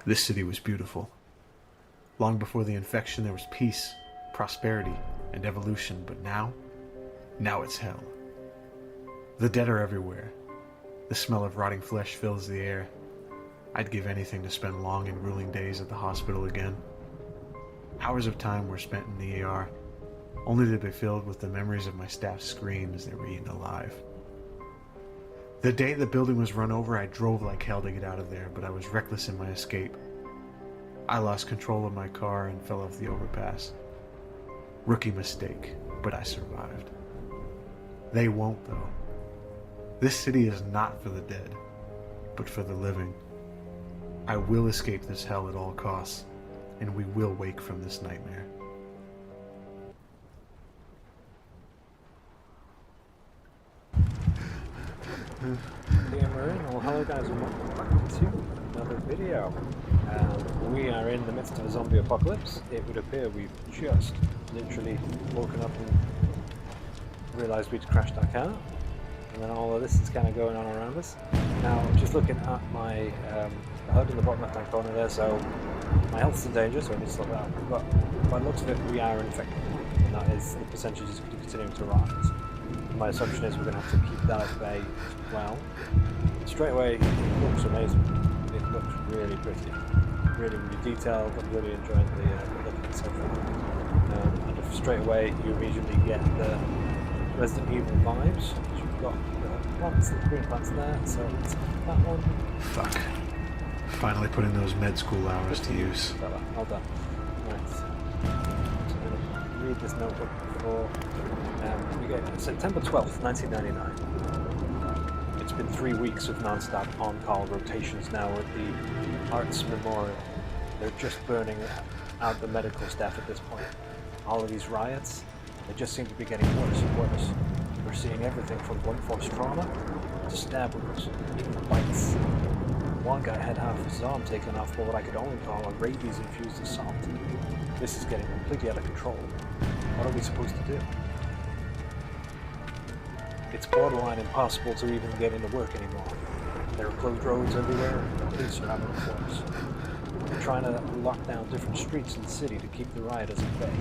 This city was beautiful. Long before the infection, there was peace, prosperity, and evolution, but now it's hell. The dead are everywhere. The smell of rotting flesh fills the air. I'd give anything to spend long and grueling days at the hospital again. Hours of time were spent in the ER, only to be filled with the memories of my staff's screams as they were eaten alive. The day the building was run over, I drove like hell to get out of there, but I was reckless in my escape. I lost control of my car and fell off the overpass. Rookie mistake, but I survived. They won't, though. This city is not for the dead, but for the living. I will escape this hell at all costs, and we will wake from this nightmare. Well, hello guys and welcome back to another video. We are in the midst of a zombie apocalypse. It would appear we've just literally woken up and realised we'd crashed our car, and then all of this is kind of going on around us. Now, just looking at my HUD in the bottom left hand corner there, so my health is in danger, so I need to slow down. But by the looks of it, we are infected, and that is the percentage is continuing to rise. My assumption is we're going to have to keep that at bay as well. Straight away, it looks amazing. It looks really pretty, really, really detailed. I'm really enjoying the look of it so far. And straight away, you immediately get the Resident Evil vibes. You've got the plants, the green plants there, so it's that one. Fuck. Finally putting those med school hours to use. Well done. Right. So I'm going to read this notebook before. We get September 12th, 1999. It's been 3 weeks of non-stop on-call rotations now at the Arts Memorial. They're just burning out the medical staff at this point. All of these riots, they just seem to be getting worse and worse. We're seeing everything from blunt force trauma to stab wounds, even bites. One guy had half his arm taken off for what I could only call a rabies-infused assault. This is getting completely out of control. What are we supposed to do? It's borderline impossible to even get into work anymore. There are closed roads everywhere, and the police are having force. They're trying to lock down different streets in the city to keep the rioters at bay.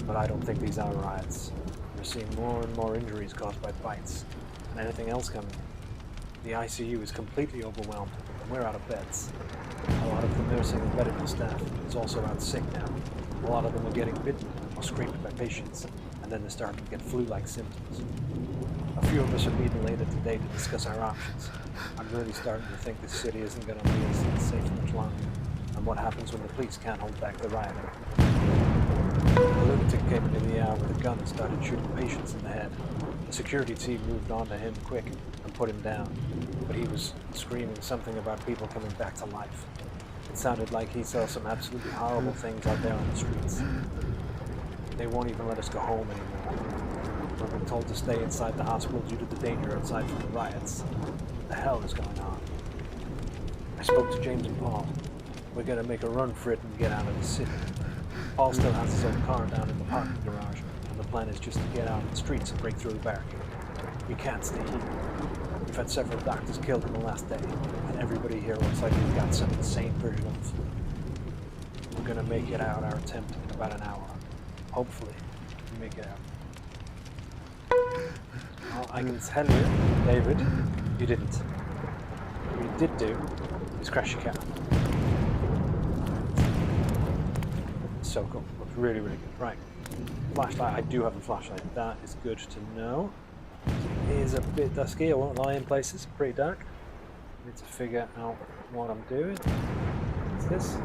But I don't think these are riots. We're seeing more and more injuries caused by bites, and anything else coming. The ICU is completely overwhelmed, and we're out of beds. A lot of the nursing and medical staff is also out sick now. A lot of them are getting bitten or scraped by patients, and then they're starting to get flu-like symptoms. A few of us are meeting later today to discuss our options. I'm really starting to think this city isn't going to be as safe much longer, and what happens when the police can't hold back the rioter. The lunatic came into the ER with a gun and started shooting patients in the head. The security team moved on to him quick and put him down, but he was screaming something about people coming back to life. It sounded like he saw some absolutely horrible things out there on the streets. They won't even let us go home anymore. We've been told to stay inside the hospital due to the danger outside from the riots. What the hell is going on? I spoke to James and Paul. We're going to make a run for it and get out of the city. Paul still has his own car down in the parking garage, and the plan is just to get out on the streets and break through the barricade. We can't stay here. We've had several doctors killed in the last day, and everybody here looks like we've got some insane version of the flu. We're going to make it out our attempt in about an hour. Hopefully, we make it out. Well, I can tell you, David, you didn't. What you did do is crash your car. So cool. Looks really, really good. Right. Flashlight. I do have a flashlight. That is good to know. It is a bit dusky. I won't lie in places. Pretty dark. I need to figure out what I'm doing. What's this?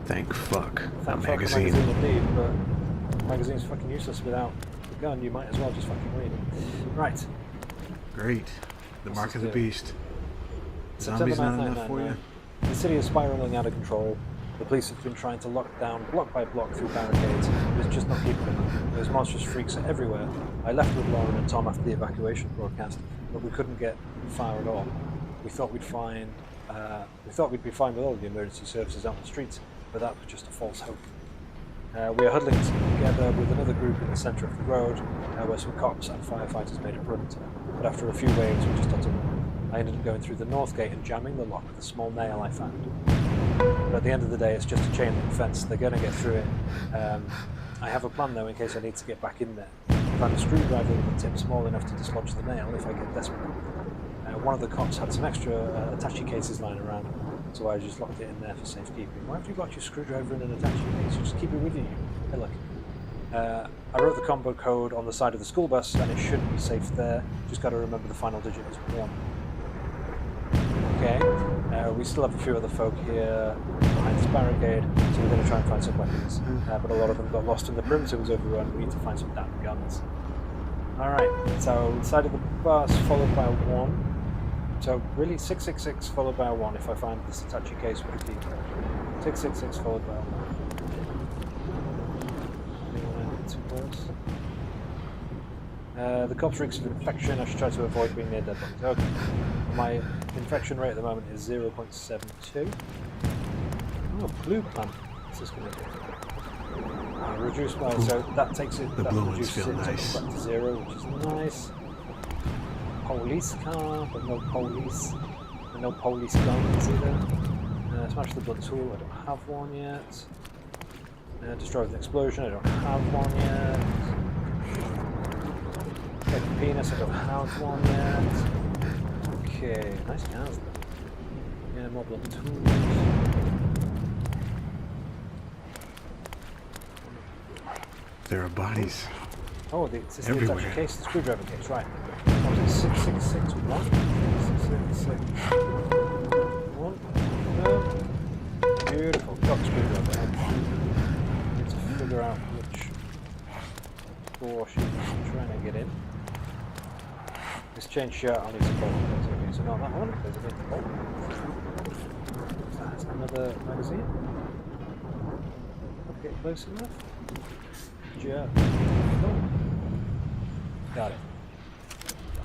Thank fuck. A magazine. Indeed, but the magazine's fucking useless without the gun. You might as well just fucking read it. Right. Great. The mark of the beast. September Zombies not enough for you? The city is spiraling out of control. The police have been trying to lock down block by block through barricades. There's just not keeping them. There's monstrous freaks everywhere. I left with Lauren and Tom after the evacuation broadcast, but we couldn't get far at all. We thought we'd be fine with all the emergency services out on the streets, but that was just a false hope. We are huddling together with another group in the centre of the road, where some cops and firefighters made a run to them. But after a few waves, we just had to run. I ended up going through the north gate and jamming the lock with a small nail I found. But at the end of the day, it's just a chain link fence. They're going to get through it. I have a plan though in case I need to get back in there. Find a screwdriver with a tip small enough to dislodge the nail if I get desperate. One of the cops had some extra attache cases lying around, so I just locked it in there for safekeeping. Why have you got your screwdriver in an attache case? You just keep it with you. Hey, look. I wrote the combo code on the side of the school bus, and it should be safe there. Just got to remember the final digit is 1. Okay. We still have a few other folk here behind this barricade, so we're going to try and find some weapons. But a lot of them got lost in the perimeter was overrun. We need to find some damn guns. Alright, so side of the bus followed by 1. So really 666 followed by a 1 if I find this attache case with the key. 666 followed by a 1. Anyone too close? The cops' risk of infection, I should try to avoid being near dead bodies. Okay. My infection rate at the moment is 0.72. Oh, blue plant. What's this going to do? Reduce my, so that takes it, that reduces it, takes it back to 0, which is nice. Police car, but no police. And no police guns either. Smash the blood tool, I don't have one yet. Destroy with an explosion, I don't have one yet. Take the penis, I don't have one yet. Okay, nice cars though. Yeah, more blood tools. There are bodies. Oh, it's the everywhere. attache case, the screwdriver case, right. That was 6661. 6661. Beautiful. Got the screwdriver. I need to figure out which door she's trying to get in. This chain shirt, I'll need to bolt it. Okay, so not that one, because I need to bolt. That's another magazine. Get close enough. Yeah. Got it.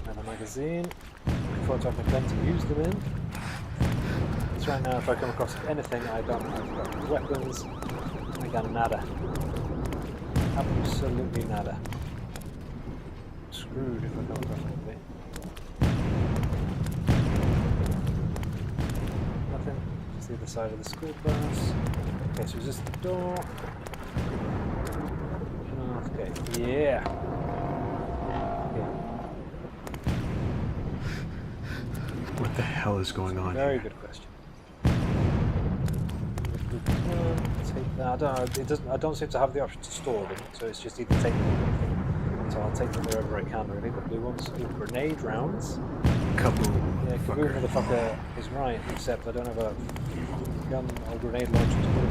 Another magazine. Looking forward to having a gun to use them in. Because right now, if I come across anything I don't have got weapons, I got nada. Absolutely nada. Screwed if I come across anything. Nothing. Just the other side of the school bus. Okay, so is this the door? Okay, yeah. What the hell is going on Very here? good question. Take that. I don't seem to have the option to store them, so it's just either take them or leave them. So I'll take them wherever I can, really. The blue ones. Ooh, grenade rounds. Kaboom. Yeah, kaboom motherfucker is right, except I don't have a gun or grenade launcher to put it in.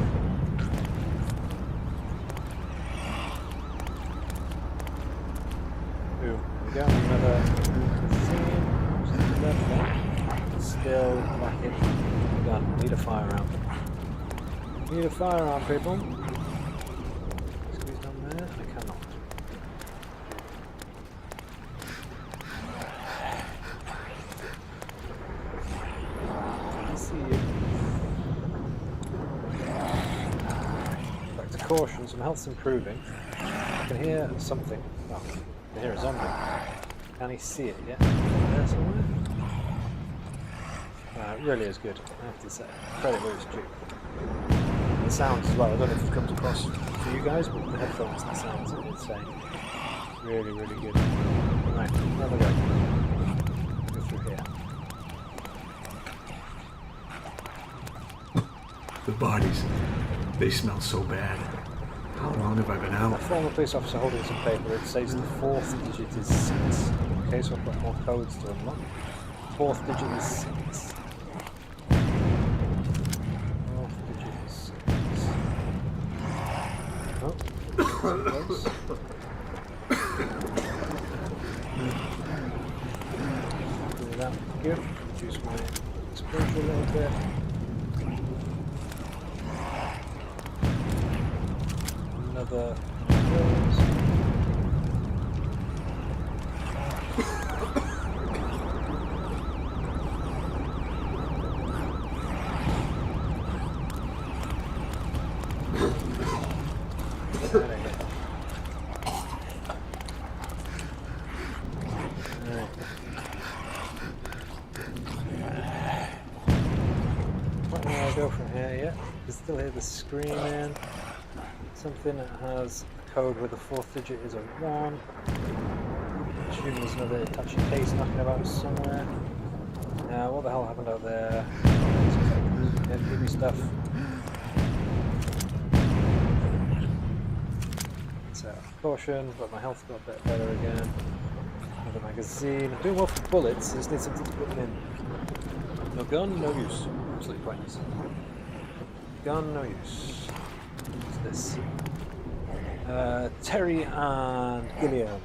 Boom. There we go. Another scene. Still lacking gun. Need a firearm. Need a firearm, people. Squeeze down there. I cannot. I see you. Back to caution. Some health's improving. I can hear something. Oh, I can hear a zombie. Can he see it yet? There somewhere? It really is good, I have to say. Credit where it's due. The sounds as well, I don't know if it comes across for you guys, but the headphones, the sounds are insane. Really, really good. Right, another go. Go through here. The bodies. They smell so bad. How long have I been A out? former police officer holding some paper, it says the 4th digit is 6. Okay, so I've got more codes to unlock. 4th digit is 6. 4th digit is 6. Oh, close. Do that here. Reduce my exposure a little bit. Another close. to go from here? Yeah, you can still hear the screaming. Something that has a code where the fourth digit is a 1. I assume there's another Itachi case knocking about somewhere. What the hell happened out there? Give me stuff. So, caution, but my health got a bit better again. Another magazine. I'm doing well for bullets, I just need something to put them in. No gun, no use. Absolutely pointless. Gun, no use. What's this? Terry and Gilliam.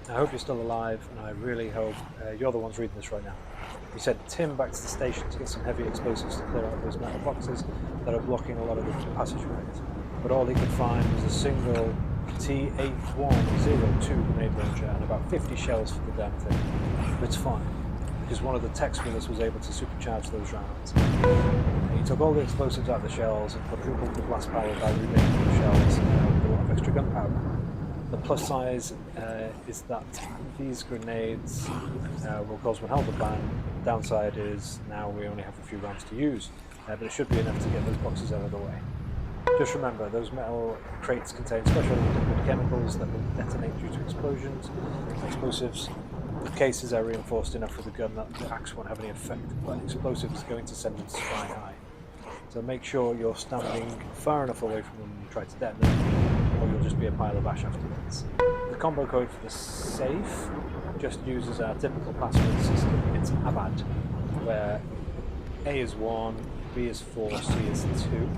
I hope you're still alive, and I really hope you're the ones reading this right now. We sent Tim back to the station to get some heavy explosives to clear out those metal boxes that are blocking a lot of the passageways. But all he could find was a single T8102 grenade launcher and about 50 shells for the damn thing. But it's fine, because one of the techs with us was able to supercharge those rounds. He took all the explosives out of the shells and quadrupled the blast power by remaking the shells with a lot of extra gunpowder. The plus size is that these grenades will cause one hell of a bang. The downside is now we only have a few rounds to use, but it should be enough to get those boxes out of the way. Just remember, those metal crates contain special liquid chemicals that will detonate due to explosions. Explosives cases are reinforced enough for the gun that the axe won't have any effect, but explosives are going to send them sky high. So make sure you're standing far enough away from them when you try to detonate, or you'll just be a pile of ash afterwards. The combo code for the safe just uses our typical password system. It's ABAD, where A is 1, B is 4, C is 2.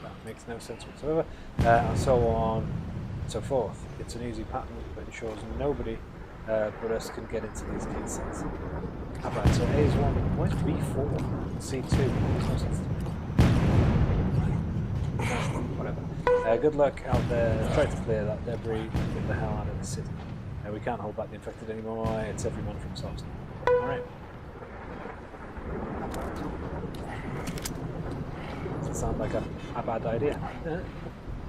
That makes no sense whatsoever. And so on and so forth. It's an easy pattern that ensures nobody but us can get into these cases. ABAD, so A is 1, where's B 4? C 2, makes no sense to me. Whatever. Good luck out there. Try to clear that debris. Get the hell out of the city. We can't hold back the infected anymore. It's everyone for themselves now. Alright. Does it sound like a bad idea?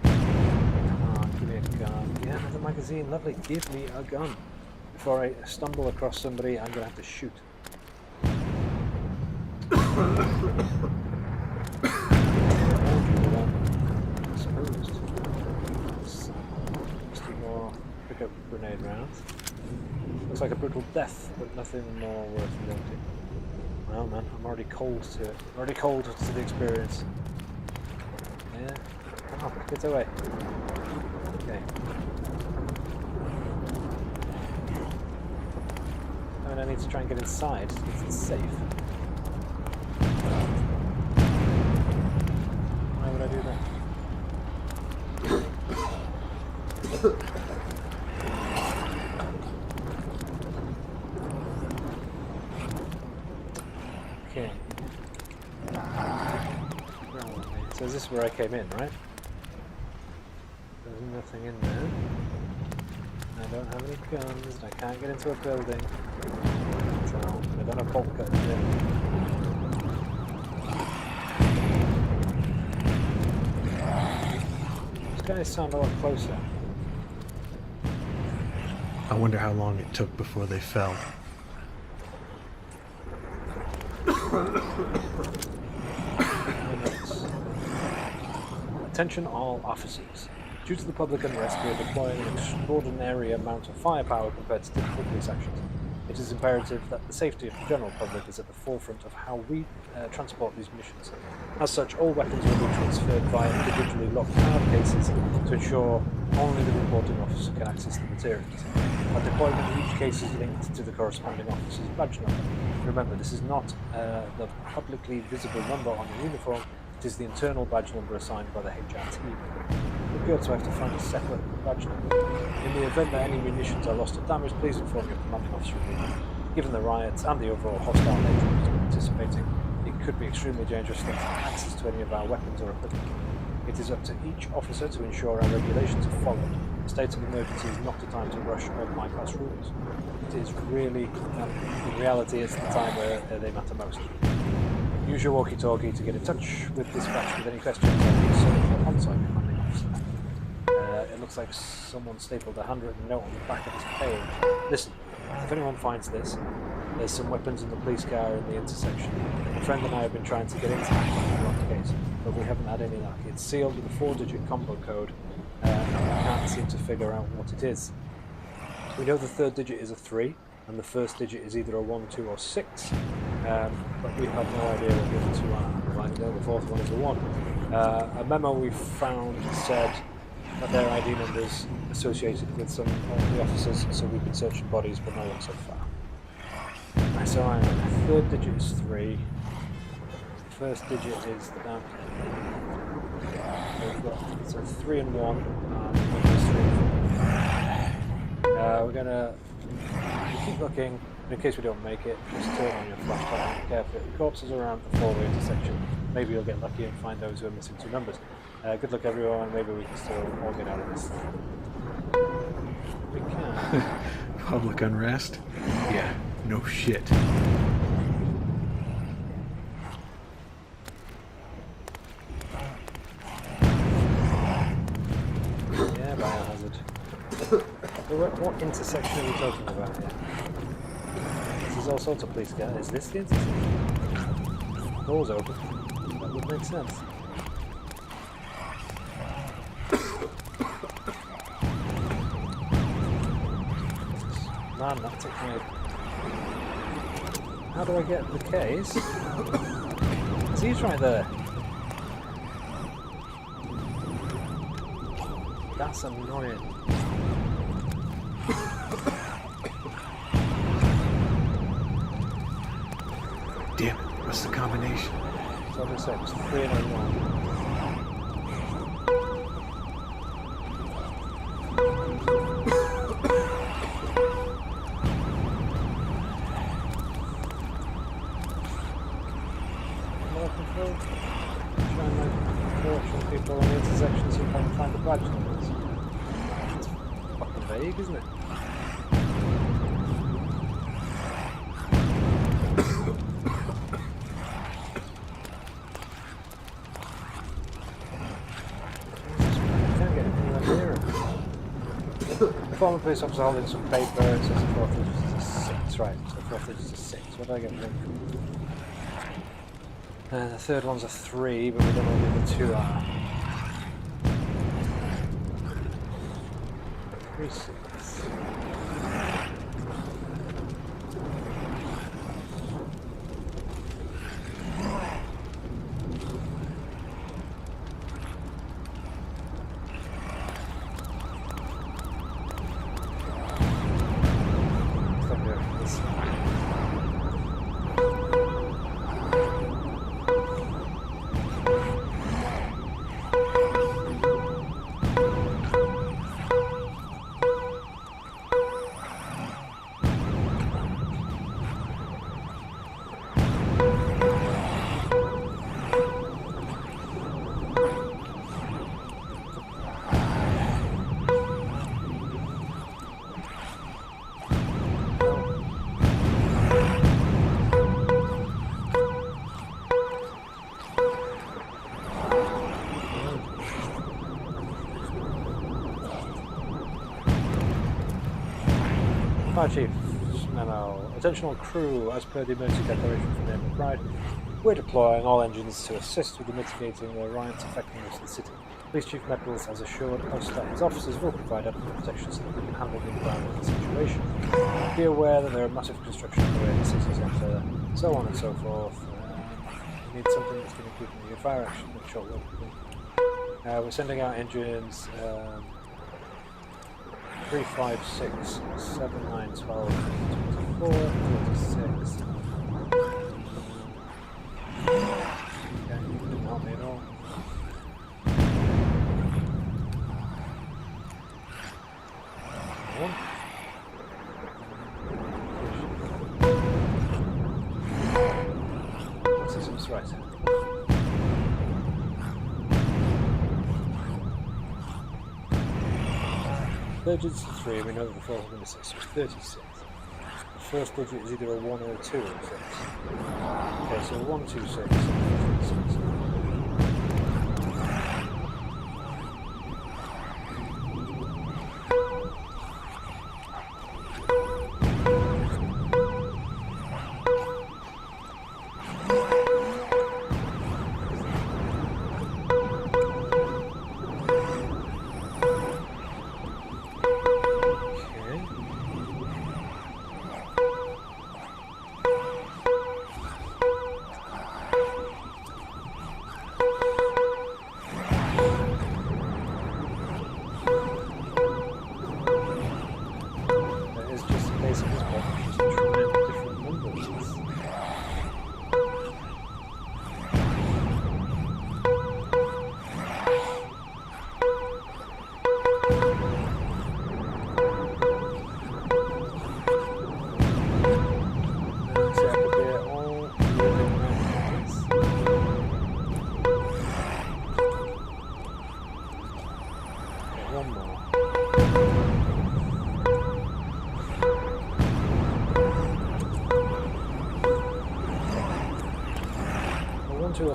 Come on, give me a gun. Yeah, another magazine. Lovely. Give me a gun. Before I stumble across somebody, I'm going to have to shoot. Pick up grenade rounds. Looks like a brutal death, but nothing more worth noting. Well, man, I'm already cold to it. Already cold to the experience. Yeah. Come on, get away. Okay. I mean, I need to try and get inside because it's safe. Why would I do that? Okay. So this is where I came in, right? There's nothing in there. I don't have any guns, I can't get into a building. So I don't have bolt cutters in. These guys sound a lot closer. I wonder how long it took before they fell. Attention all officers. Due to the public unrest, we are deploying an extraordinary amount of firepower compared to typical police actions. It is imperative that the safety of the general public is at the forefront of how we transport these missions. As such, all weapons will be transferred via individually locked card cases to ensure only the reporting officer can access the materials. Our deployment in each case is linked to the corresponding officer's badge number. Remember, this is not the publicly visible number on the uniform, it is the internal badge number assigned by the HR team. We're good, so I have to find a separate badge number. In the event that any munitions are lost or damaged, please inform your commanding officer immediately. Given the riots and the overall hostile nature of those participating, it could be extremely dangerous to have access to any of our weapons or equipment. It is up to each officer to ensure our regulations are followed. A state of emergency is not the time to rush or bypass rules. It is really, in reality, it's the time where they matter most. Use your walkie-talkie to get in touch with dispatch with any questions on on-site commanding officer. It looks like someone stapled a handwritten note on the back of this page. Listen, if anyone finds this, There's some weapons in the police car in the intersection. A friend and I have been trying to get into the case, but we haven't had any luck. It's sealed with a 4-digit combo code, and we can't seem to figure out what it is. We know the third digit is a 3, and the first digit is either a 1, 2, or 6, but we have no idea what the other two are. We might know the fourth one is a 1. A memo we found said that their ID numbers associated with some of the officers, so we've been searching bodies, but no one so far. So hang on, the third digit is 3, the first digit is the down. We've got so 3 and 1, we're gonna keep looking. In case we don't make it, just turn on your flashlight and be careful. The corpses are around the 4-way intersection. Maybe you'll get lucky and find those who are missing 2 numbers. Good luck everyone, maybe we can still all get out of this. We can. Public unrest? Yeah, no shit. Yeah, biohazard. What intersection are we talking about here? There's all sorts of police cars. Is this the intersection? Doors open. That would make sense. Man, that took me. How do I get the case? He's right there. That's annoying. Damn it, what's the combination? So I'm saying it's 3 and a 1. People on the intersection see if I can find the badge numbers. It's fucking vague, isn't it? Can't get anywhere near it. Former police officer holding some paper. It says the 4th digit is a 6, right? So the 4th digit is a 6. What did I get wrong? The third one's a 3, but we don't know what the other 2 are. 3, 6. Fire Chief, memo. Attention all crew, as per the emergency declaration from the Pride, we're deploying all engines to assist with the mitigating the riots affecting most of the city. Police Chief Metals has assured us that his officers will provide adequate protection so that we can handle the environmental situation. Be aware that there are massive construction underway in the city centre, so on and so forth. We need something that's going to keep the fire action in short order. We're sending out engines 3, 5, 6, 7, 9, 12, 24, 36. Okay, didn't help me at all. One. Systems right. Third digit is 3, we know that the fourth one is 6, so it's 36. The first digit is either a 1 or a 2 or a 6. Okay, so 1, 2, 6, 36.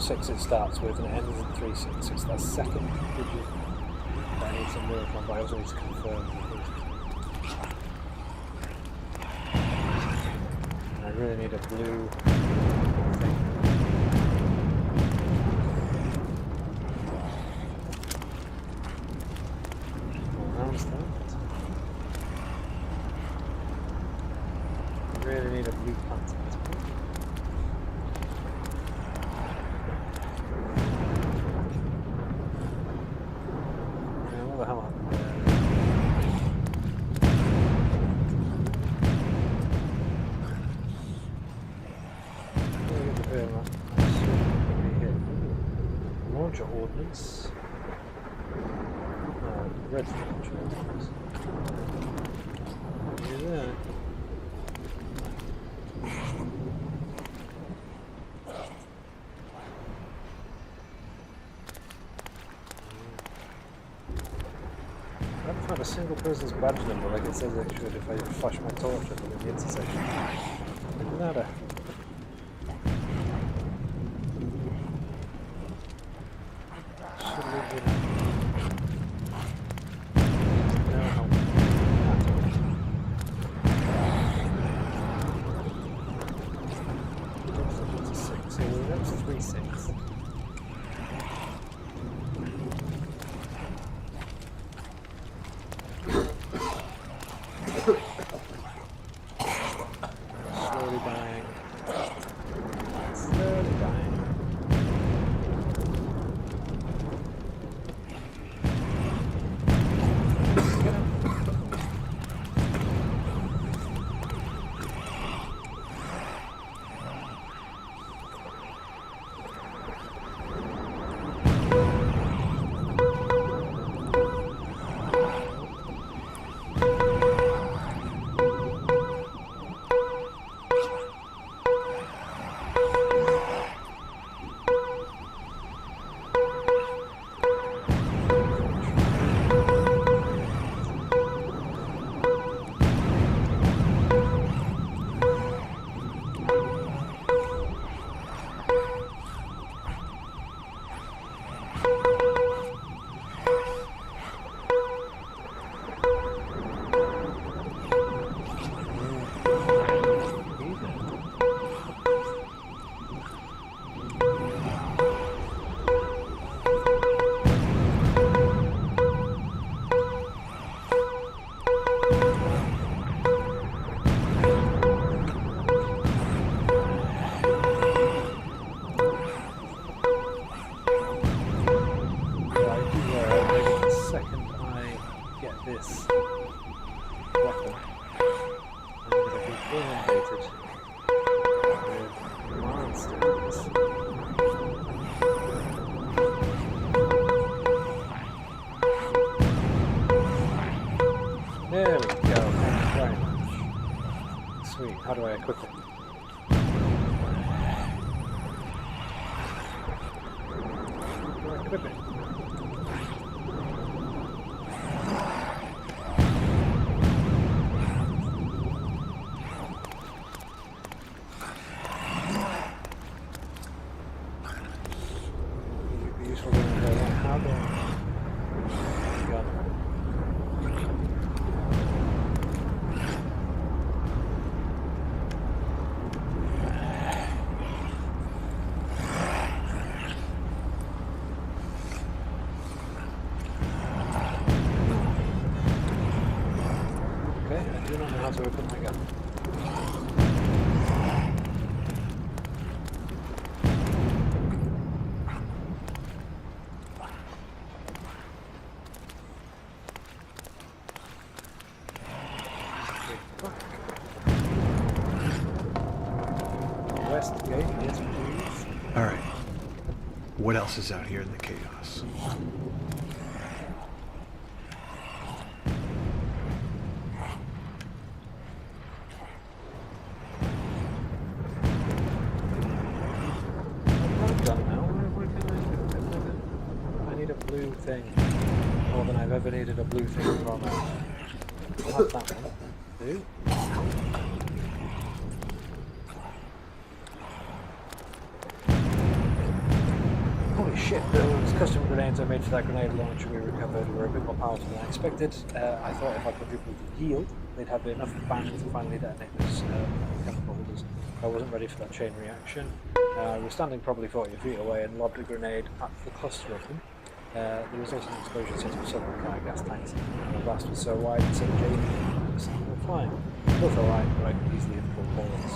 4-6 it starts with and it ends in 3-6. It's that second digit that I need some work on, but I also need to confirm. And I really need a blue thing. Well, how's that? I really need a blue plant at this point. What the hell happened there? Launcher ordnance. Red launcher ordnance. Yeah. I haven't found a single person's badge number like it says it should if I flash my torch at them in the intersection. Nada. This weapon, I'm going to be inundated with monsters. There we go, thank you very much. Sweet, how do I equip it? How do I equip it? To open my gun. West gate, yes please. Alright. What else is out here in the chaos? Thing more than I've ever needed a blue thing from a... I'll have that one. Do. shit, those custom grenades I made for that grenade launcher we recovered were a bit more powerful than I expected. I thought if I put people to yield, they'd have enough bang to finally detonate those chemical holders. I wasn't ready for that chain reaction. I was standing probably 40 feet away and lobbed a grenade at the cluster of them. The resulting explosion set up several car gas tanks, and the blast was so wide it sent Jamie and Sam flying. Both alright, but I could easily have pulled bullets.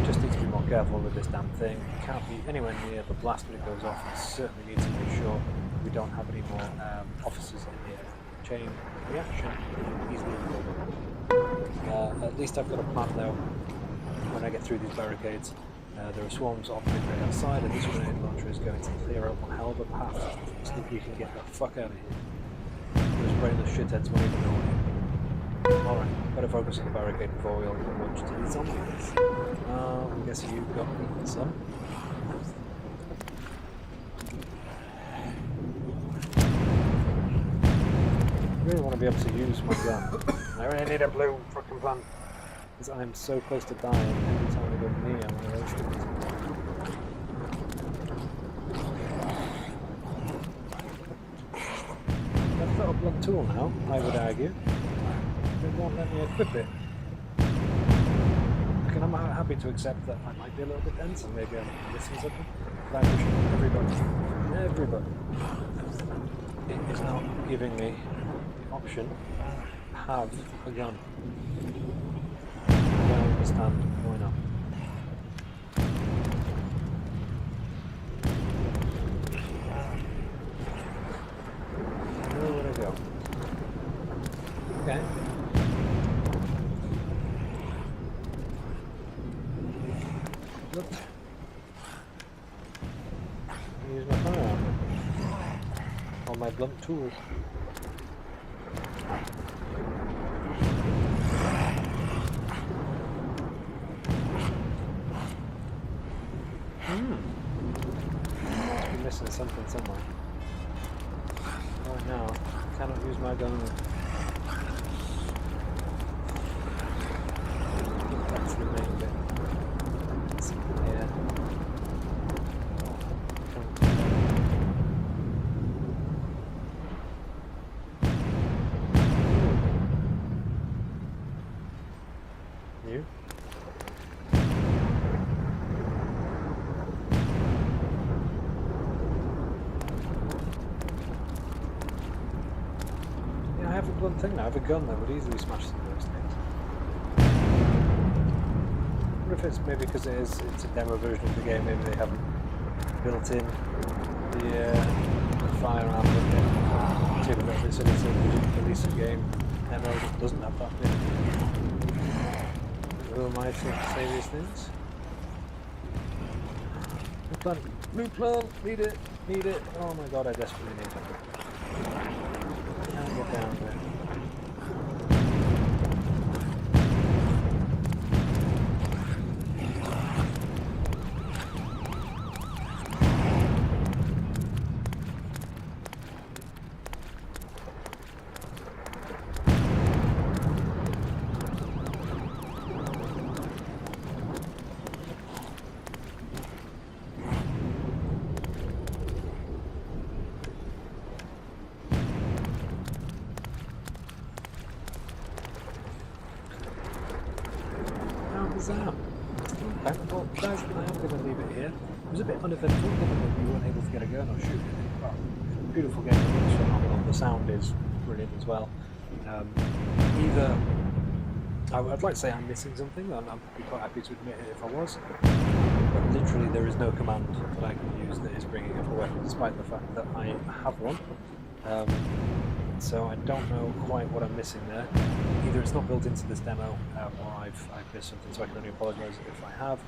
Just need to be more careful with this damn thing. It can't be anywhere near the blast when it goes off, and certainly need to make sure we don't have any more officers in the chain reaction easily pulled. At least I've got a plan though. When I get through these barricades, there are swarms of right outside, and this grenade launcher is going to clear out one hell of a path so that we can get the fuck out of here. Those brainless shitheads won't even know it. Alright, better focus on the barricade before we all launch to the zombies. I guess you got some. I really want to be able to use my gun. I really need a blue fucking plant. Because I'm so close to dying every time I go near one of those things. I've got a blunt tool now, I would argue. It won't let me equip it. Okay, I'm happy to accept that I might be a little bit dense and maybe I'm missing something. But I'm pushing everybody. It is not giving me the option to have a gun. I don't understand why not. Where would I go? Okay. Look. Use my firearm. Or my blunt tool. Missing something somewhere. Right now, I cannot use my gun. That's the main bit. It's here. You? One thing now, I have a gun that would easily smash some of those things. I wonder if it's maybe because it's a demo version of the game, maybe they haven't built in the firearm with it. It's even a bit silly to release a game demo that doesn't have that bit. Who am I to say these things? Blue plant, need it. Oh my god, I desperately need it. Can't get down there. Well, guys, I am going to leave it here. It was a bit uneventful given that we weren't able to get a gun or shoot it. Well, beautiful game, it looks phenomenal. The sound is brilliant as well. Either I'd like to say I'm missing something. I'd be quite happy to admit it if I was. But literally, there is no command that I can use that is bringing up a weapon, despite the fact that I have one. So I don't know quite what I'm missing there. Either it's not built into this demo, or I've missed something, so I can only apologise if I have.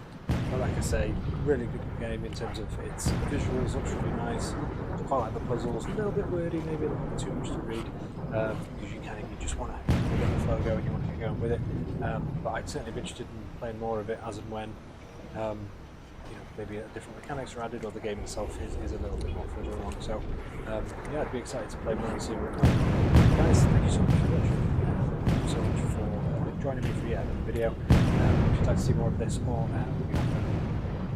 But like I say, really good game in terms of its visuals, looks really nice. I quite like the puzzles, a little bit wordy, maybe a little bit too much to read, because you just want to get the flow going, you want to get going with it. But I'd certainly be interested in playing more of it as and when maybe different mechanics are added, or the game itself is a little bit more further along. So yeah, I'd be excited to play more and see where it goes. Guys, thank you so much for watching. Thank you so much for joining me for yet another video. If you'd like to see more of this, or you have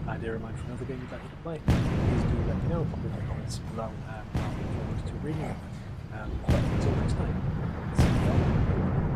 an idea in mind for another game you'd like me to play, please do let me know. down. Leave your comments below if you want to read. Until next time. See you.